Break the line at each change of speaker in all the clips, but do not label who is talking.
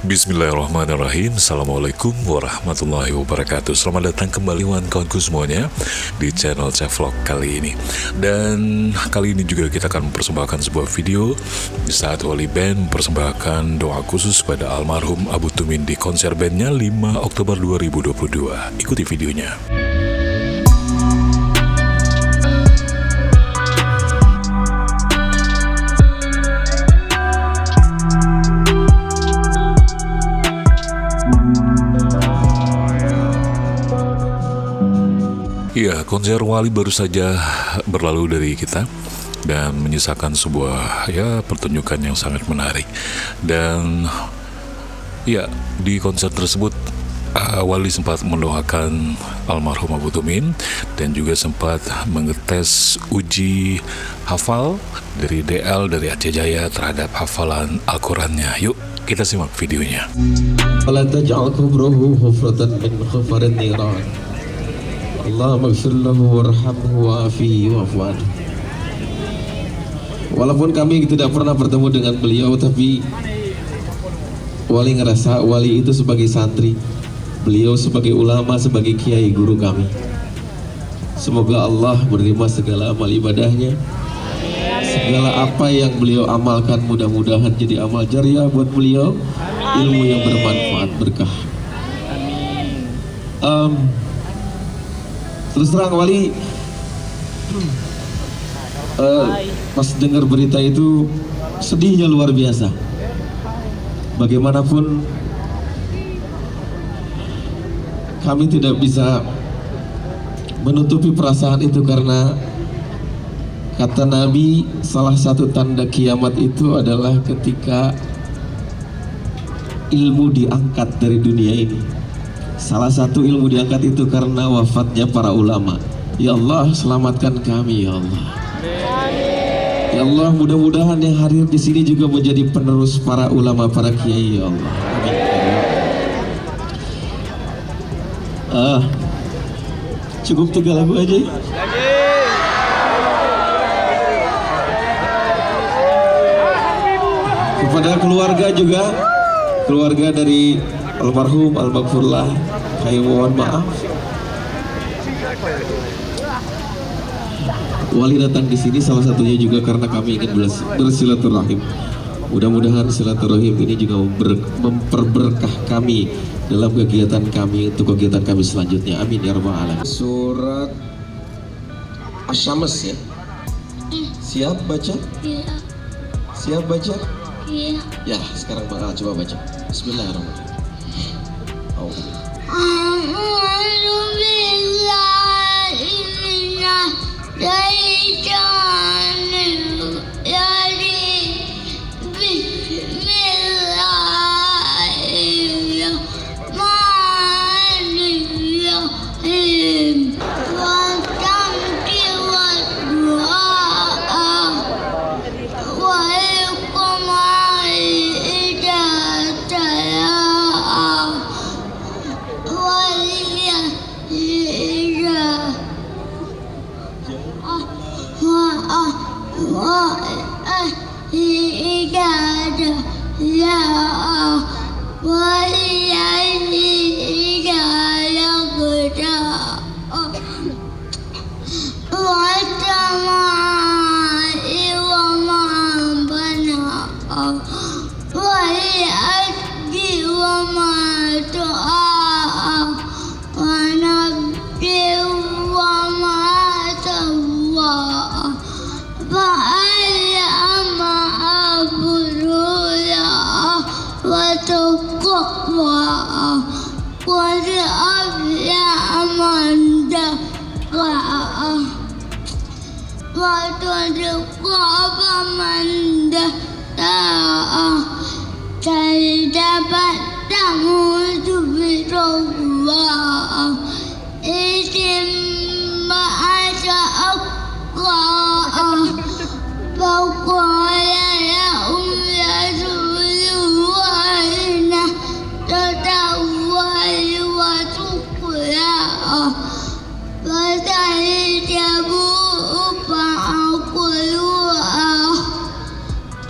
Bismillahirrahmanirrahim. Assalamualaikum warahmatullahi wabarakatuh. Selamat datang kembali kawan-kawanku semuanya di channel Cevlog kali ini. Dan kali ini juga kita akan mempersembahkan sebuah video di saat Wali Band mempersembahkan doa khusus pada almarhum Abu Tumin di konser bandnya 5 Oktober 2022. Ikuti videonya. Ya, konser Wali baru saja berlalu dari kita dan menyisakan sebuah pertunjukan yang sangat menarik. Dan ya, di konser tersebut Wali sempat mendoakan almarhum Abu Tumin dan juga sempat mengetes uji hafal dari DL dari Aceh Jaya terhadap hafalan Al-Qurannya. Yuk, kita simak videonya.
Wala taj'al kubrahu hufratan min khafarin niran. Allahumma ighfir lahu warhamhu wa'afihi wa'fu anhu. Walaupun kami tidak pernah bertemu dengan beliau, tapi Wali ngerasa Wali itu sebagai santri, beliau sebagai ulama, sebagai kiai guru kami. Semoga Allah menerima segala amal ibadahnya. Segala apa yang beliau amalkan mudah-mudahan jadi amal jariah buat beliau, ilmu yang bermanfaat, berkah. Terus terang Wali pas dengar berita itu sedihnya luar biasa. Bagaimanapun kami tidak bisa menutupi perasaan itu, karena kata Nabi, salah satu tanda kiamat itu adalah ketika ilmu diangkat dari dunia ini. Salah satu ilmu diangkat itu karena wafatnya para ulama. Ya Allah, selamatkan kami ya Allah. Ya Allah, mudah-mudahan yang hadir di sini juga menjadi penerus para ulama, para kiai ya Allah. Amin. Cukup 3 lagu aja. Kepada keluarga juga, keluarga dari almarhum al-maghfurlah, kami mohon maaf. Wali datang di sini salah satunya juga karena kami ingin bersilaturahim. Mudah-mudahan silaturahim ini juga memperberkah kami dalam kegiatan kami untuk kegiatan kami selanjutnya. Amin ya rabbal alamin. Surat Asy-Syams ya. Siap baca? Iya. Siap baca? Iya. Ya, sekarang coba baca. Bismillahirrahmanirrahim.
A'udzu billahi minasy syaithanir rajim. Bismillahirrahmanirrahim. Wa tamti wa du'a wa al-qamari idza tala'a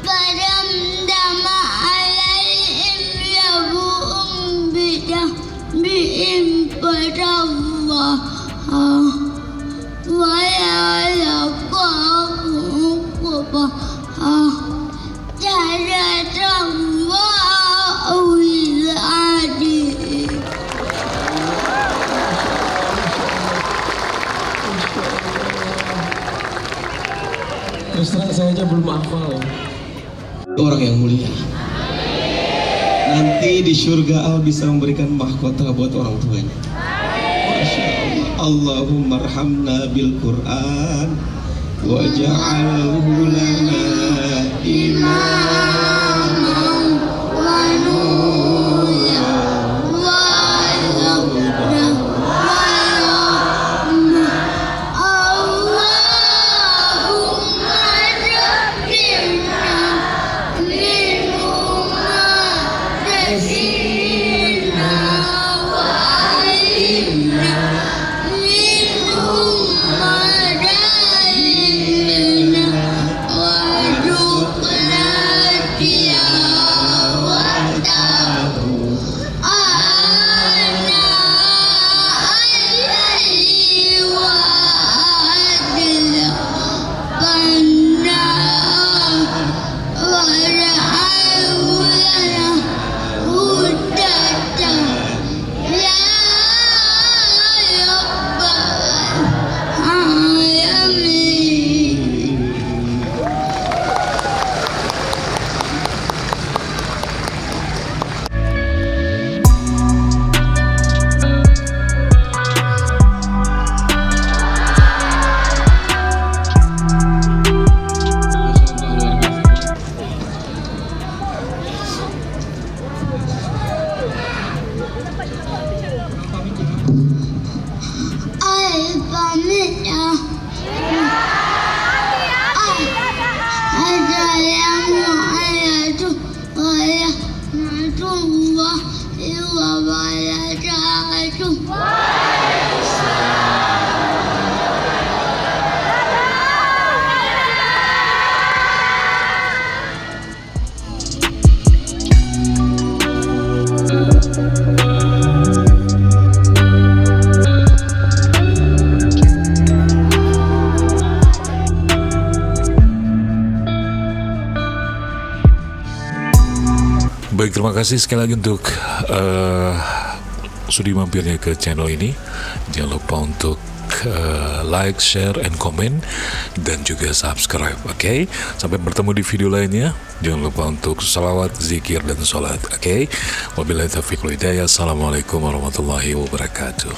Padam dama alaihim ya min Allah wa la yakhafu Jazakallahu adil.
Terus terang saya aja belum hafal. Orang yang mulia. Nanti di surga Allah bisa memberikan mahkota buat orang tuanya. Masya Allah. Allahumma arhamna bil Quran wa ja'alhu lana imaman
Wa nuran wa hudan wa rahmah. Allahumma rabbina minhuma rasina wa inna minhuma raina wa rukna tilawatahu ana alayhi wa adil bana warahawlana hudata ya rabbal alamin. Pamit ya. Assalamualaikum warahmatullahi wabarakatuh.
Baik, terima kasih sekali lagi untuk sudi mampirnya ke channel ini. Jangan lupa untuk like, share, and comment, dan juga subscribe. Oke, sampai bertemu di video lainnya. Jangan lupa untuk salawat, zikir, dan sholat. Oke, wabillahi taufiq wal hidayah. Assalamualaikum warahmatullahi wabarakatuh.